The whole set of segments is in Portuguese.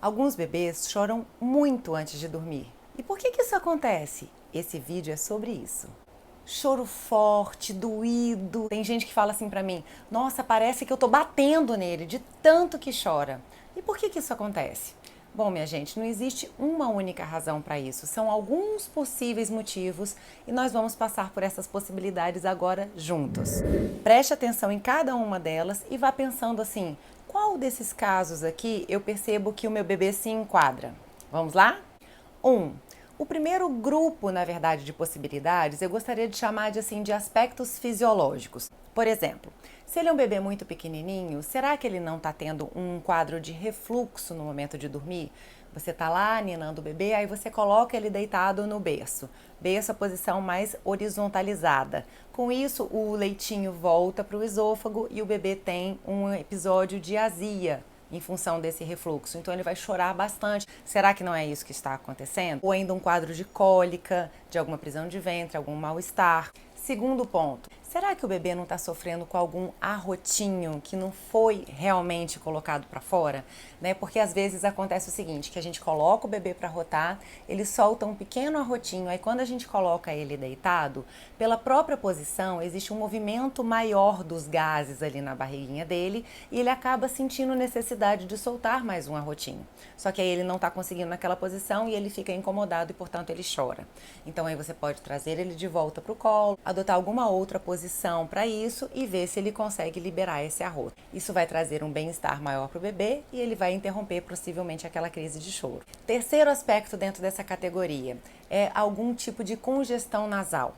Alguns bebês choram muito antes de dormir. E por que isso acontece? Esse vídeo é sobre isso. Choro forte, doído. Tem gente que fala assim pra mim: nossa, parece que eu tô batendo nele de tanto que chora. E por que isso acontece? Bom, minha gente, não existe uma única razão para isso. São alguns possíveis motivos e nós vamos passar por essas possibilidades agora juntos. Preste atenção em cada uma delas e vá pensando assim: qual desses casos aqui eu percebo que o meu bebê se enquadra? Vamos lá? 1. O primeiro grupo, na verdade, de possibilidades, eu gostaria de chamar de aspectos fisiológicos. Por exemplo, se ele é um bebê muito pequenininho, será que ele não está tendo um quadro de refluxo no momento de dormir? Você está lá ninando o bebê, aí você coloca ele deitado no berço. Berço, a posição mais horizontalizada. Com isso, o leitinho volta para o esôfago e o bebê tem um episódio de azia em função desse refluxo. Então ele vai chorar bastante. Será que não é isso que está acontecendo? Ou ainda um quadro de cólica, de alguma prisão de ventre, algum mal-estar. Segundo ponto, será que o bebê não está sofrendo com algum arrotinho que não foi realmente colocado para fora? Porque às vezes acontece o seguinte, que a gente coloca o bebê para arrotar, ele solta um pequeno arrotinho, aí quando a gente coloca ele deitado, pela própria posição existe um movimento maior dos gases ali na barriguinha dele e ele acaba sentindo necessidade de soltar mais um arrotinho. Só que aí ele não está conseguindo naquela posição e ele fica incomodado e portanto ele chora. Então aí você pode trazer ele de volta para o colo, adotar alguma outra posição para isso e ver se ele consegue liberar esse arroto. Isso vai trazer um bem-estar maior para o bebê e ele vai interromper possivelmente aquela crise de choro. Terceiro aspecto dentro dessa categoria é algum tipo de congestão nasal.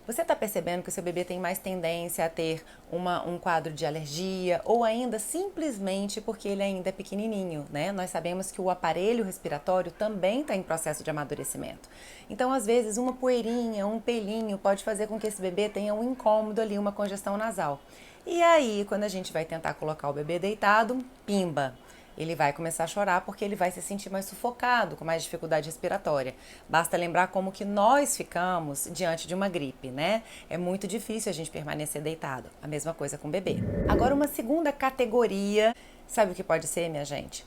Você está percebendo que o seu bebê tem mais tendência a ter um quadro de alergia ou ainda simplesmente porque ele ainda é pequenininho, né? Nós sabemos que o aparelho respiratório também está em processo de amadurecimento. Então, às vezes, uma poeirinha, um pelinho pode fazer com que esse bebê tenha um incômodo ali, uma congestão nasal. E aí, quando a gente vai tentar colocar o bebê deitado, pimba! Ele vai começar a chorar porque ele vai se sentir mais sufocado, com mais dificuldade respiratória. Basta lembrar como que nós ficamos diante de uma gripe, né? É muito difícil a gente permanecer deitado. A mesma coisa com o bebê. Agora, uma segunda categoria, sabe o que pode ser, minha gente?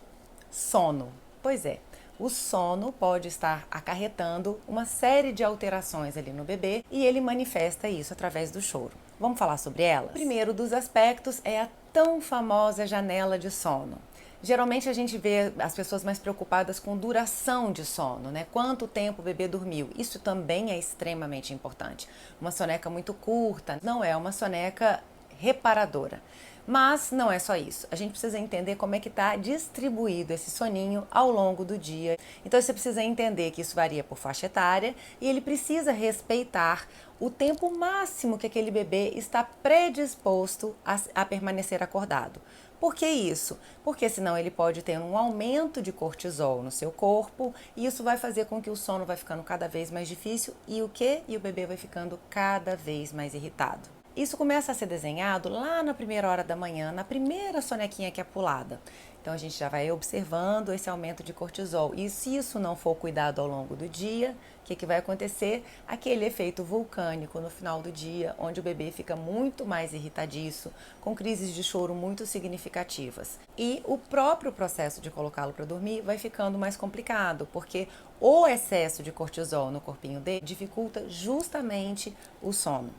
Sono. Pois é. O sono pode estar acarretando uma série de alterações ali no bebê e ele manifesta isso através do choro. Vamos falar sobre ela? O primeiro dos aspectos é a tão famosa janela de sono. Geralmente a gente vê as pessoas mais preocupadas com duração de sono, né? Quanto tempo o bebê dormiu. Isso também é extremamente importante. Uma soneca muito curta não é uma soneca reparadora. Mas não é só isso. A gente precisa entender como é que está distribuído esse soninho ao longo do dia. Então você precisa entender que isso varia por faixa etária e ele precisa respeitar o tempo máximo que aquele bebê está predisposto a permanecer acordado. Por que isso? Porque senão ele pode ter um aumento de cortisol no seu corpo e isso vai fazer com que o sono vai ficando cada vez mais difícil e o quê? E o bebê vai ficando cada vez mais irritado. Isso começa a ser desenhado lá na primeira hora da manhã, na primeira sonequinha que é pulada. Então a gente já vai observando esse aumento de cortisol. E se isso não for cuidado ao longo do dia, o que vai acontecer? Aquele efeito vulcânico no final do dia, onde o bebê fica muito mais irritadiço, com crises de choro muito significativas. E o próprio processo de colocá-lo para dormir vai ficando mais complicado, porque o excesso de cortisol no corpinho dele dificulta justamente o sono.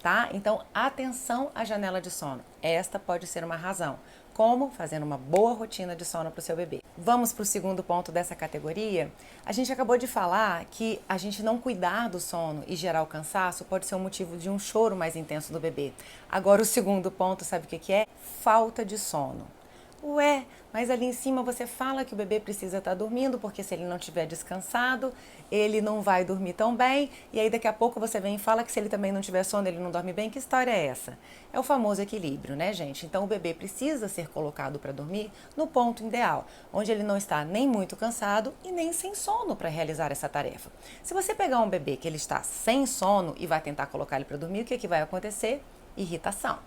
Tá? Então, atenção à janela de sono. Esta pode ser uma razão. Como? Fazendo uma boa rotina de sono para o seu bebê. Vamos para o segundo ponto dessa categoria. A gente acabou de falar que a gente não cuidar do sono e gerar o cansaço pode ser um motivo de um choro mais intenso do bebê. Agora, o segundo ponto, sabe o que é? Falta de sono. Ué, mas ali em cima você fala que o bebê precisa estar dormindo, porque se ele não estiver descansado, ele não vai dormir tão bem, e aí daqui a pouco você vem e fala que se ele também não tiver sono, ele não dorme bem. Que história é essa? É o famoso equilíbrio, né, gente? Então o bebê precisa ser colocado para dormir no ponto ideal, onde ele não está nem muito cansado e nem sem sono para realizar essa tarefa. Se você pegar um bebê que ele está sem sono e vai tentar colocar ele para dormir, o que vai acontecer? Irritação,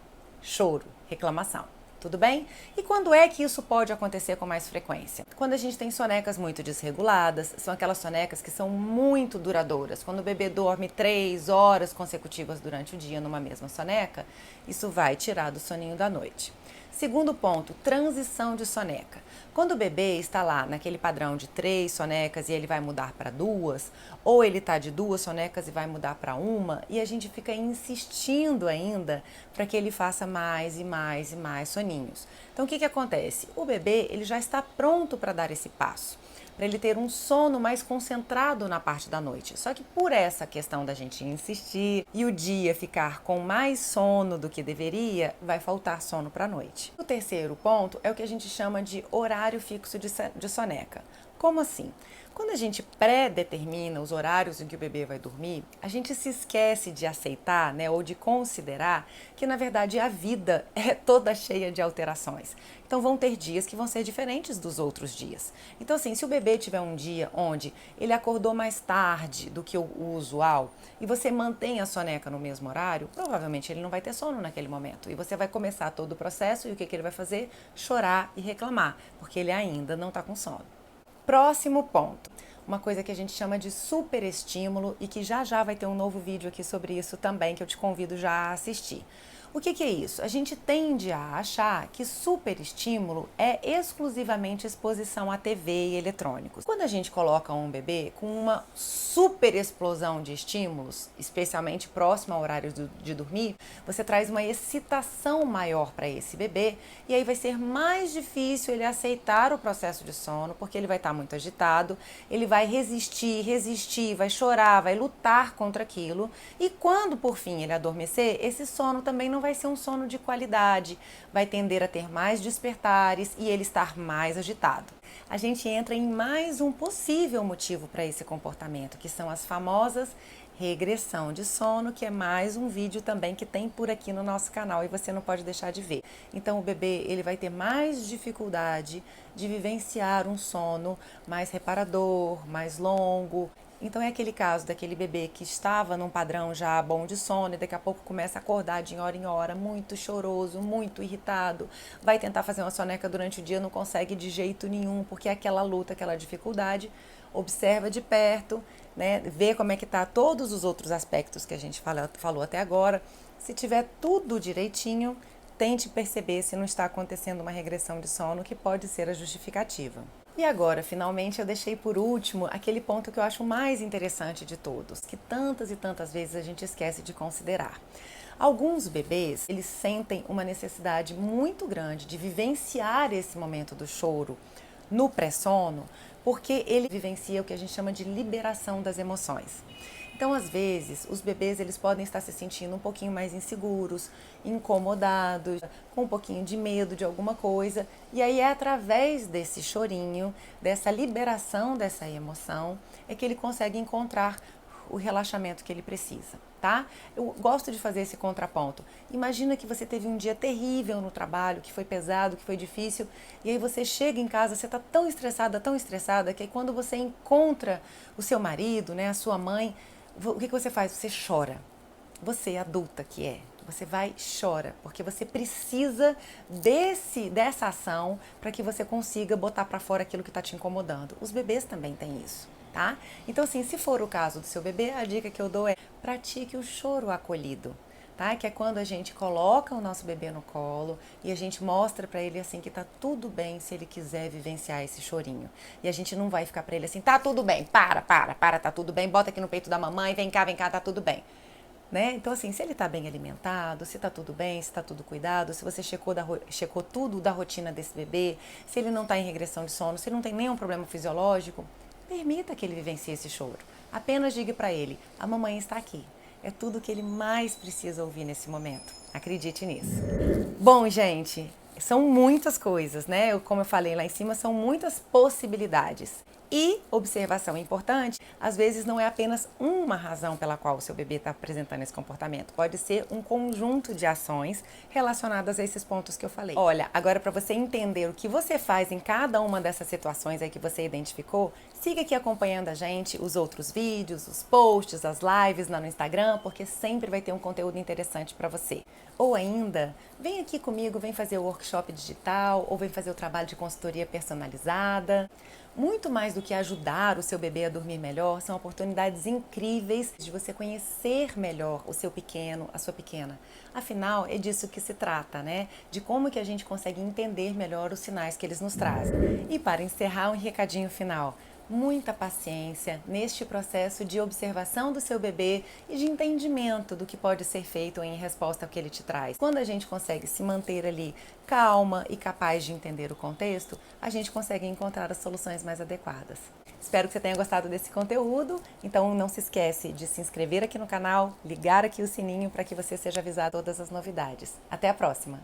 choro, reclamação. Tudo bem? E quando é que isso pode acontecer com mais frequência? Quando a gente tem sonecas muito desreguladas, são aquelas sonecas que são muito duradouras. Quando o bebê dorme 3 horas consecutivas durante o dia numa mesma soneca, isso vai tirar do soninho da noite. Segundo ponto, transição de soneca. Quando o bebê está lá naquele padrão de 3 sonecas e ele vai mudar para 2, ou ele está de 2 sonecas e vai mudar para 1, e a gente fica insistindo ainda para que ele faça mais e mais e mais soninhos. Então o que acontece? O bebê ele já está pronto para dar esse passo, para ele ter um sono mais concentrado na parte da noite. Só que por essa questão da gente insistir e o dia ficar com mais sono do que deveria, vai faltar sono para a noite. O terceiro ponto é o que a gente chama de horário fixo de soneca. Como assim? Quando a gente pré-determina os horários em que o bebê vai dormir, a gente se esquece de aceitar, né, ou de considerar que, na verdade, a vida é toda cheia de alterações. Então, vão ter dias que vão ser diferentes dos outros dias. Então, assim, se o bebê tiver um dia onde ele acordou mais tarde do que o usual e você mantém a soneca no mesmo horário, provavelmente ele não vai ter sono naquele momento. E você vai começar todo o processo e o que ele vai fazer? Chorar e reclamar, porque ele ainda não está com sono. Próximo ponto, uma coisa que a gente chama de superestímulo e que já vai ter um novo vídeo aqui sobre isso também, que eu te convido já a assistir. O que é isso? A gente tende a achar que superestímulo é exclusivamente exposição à TV e eletrônicos. Quando a gente coloca um bebê com uma super explosão de estímulos, especialmente próximo ao horário de dormir, você traz uma excitação maior para esse bebê e aí vai ser mais difícil ele aceitar o processo de sono, porque ele vai estar muito agitado, ele vai resistir, vai chorar, vai lutar contra aquilo e quando por fim ele adormecer, esse sono também não vai ser um sono de qualidade, vai tender a ter mais despertares e ele estar mais agitado. A gente entra em mais um possível motivo para esse comportamento, que são as famosas regressão de sono, que é mais um vídeo também que tem por aqui no nosso canal e você não pode deixar de ver. Então o bebê ele vai ter mais dificuldade de vivenciar um sono mais reparador, mais longo. Então é aquele caso daquele bebê que estava num padrão já bom de sono e daqui a pouco começa a acordar de hora em hora, muito choroso, muito irritado, vai tentar fazer uma soneca durante o dia, não consegue de jeito nenhum, porque é aquela luta, aquela dificuldade, observa de perto, né, vê como é que tá todos os outros aspectos que a gente falou até agora. Se tiver tudo direitinho, tente perceber se não está acontecendo uma regressão de sono, que pode ser a justificativa. E agora, finalmente, eu deixei por último aquele ponto que eu acho mais interessante de todos, que tantas e tantas vezes a gente esquece de considerar. Alguns bebês, eles sentem uma necessidade muito grande de vivenciar esse momento do choro no pré-sono, porque ele vivencia o que a gente chama de liberação das emoções. Então, às vezes, os bebês eles podem estar se sentindo um pouquinho mais inseguros, incomodados, com um pouquinho de medo de alguma coisa. E aí é através desse chorinho, dessa liberação dessa emoção, é que ele consegue encontrar o relaxamento que ele precisa, tá? Eu gosto de fazer esse contraponto. Imagina que você teve um dia terrível no trabalho, que foi pesado, que foi difícil, e aí você chega em casa, você está tão estressada, que aí quando você encontra o seu marido, né, a sua mãe, o que você faz? Você chora. Você, adulta que é, você vai e chora, porque você precisa dessa ação para que você consiga botar para fora aquilo que está te incomodando. Os bebês também têm isso, tá? Então, assim, se for o caso do seu bebê, a dica que eu dou é pratique o choro acolhido, tá? Que é quando a gente coloca o nosso bebê no colo e a gente mostra para ele assim que tá tudo bem se ele quiser vivenciar esse chorinho. E a gente não vai ficar para ele assim, tá tudo bem, para, tá tudo bem, bota aqui no peito da mamãe, vem cá, tá tudo bem. Né? Então, assim, se ele está bem alimentado, se está tudo bem, se está tudo cuidado, se você checou tudo da rotina desse bebê, se ele não está em regressão de sono, se ele não tem nenhum problema fisiológico, permita que ele vivencie esse choro. Apenas diga para ele, a mamãe está aqui. É tudo que ele mais precisa ouvir nesse momento. Acredite nisso. Bom, gente, são muitas coisas, né? Como eu falei lá em cima, são muitas possibilidades. E, observação importante, às vezes não é apenas uma razão pela qual o seu bebê está apresentando esse comportamento. Pode ser um conjunto de ações relacionadas a esses pontos que eu falei. Olha, agora para você entender o que você faz em cada uma dessas situações aí que você identificou, siga aqui acompanhando a gente, os outros vídeos, os posts, as lives lá no Instagram, porque sempre vai ter um conteúdo interessante para você. Ou ainda, vem aqui comigo, vem fazer o workshop digital, ou vem fazer o trabalho de consultoria personalizada. Muito mais do que ajudar o seu bebê a dormir melhor, são oportunidades incríveis de você conhecer melhor o seu pequeno, a sua pequena. Afinal, é disso que se trata, né? De como que a gente consegue entender melhor os sinais que eles nos trazem. E para encerrar, um recadinho final. Muita paciência neste processo de observação do seu bebê e de entendimento do que pode ser feito em resposta ao que ele te traz. Quando a gente consegue se manter ali calma e capaz de entender o contexto, a gente consegue encontrar as soluções mais adequadas. Espero que você tenha gostado desse conteúdo, então não se esquece de se inscrever aqui no canal, ligar aqui o sininho para que você seja avisado de todas as novidades. Até a próxima!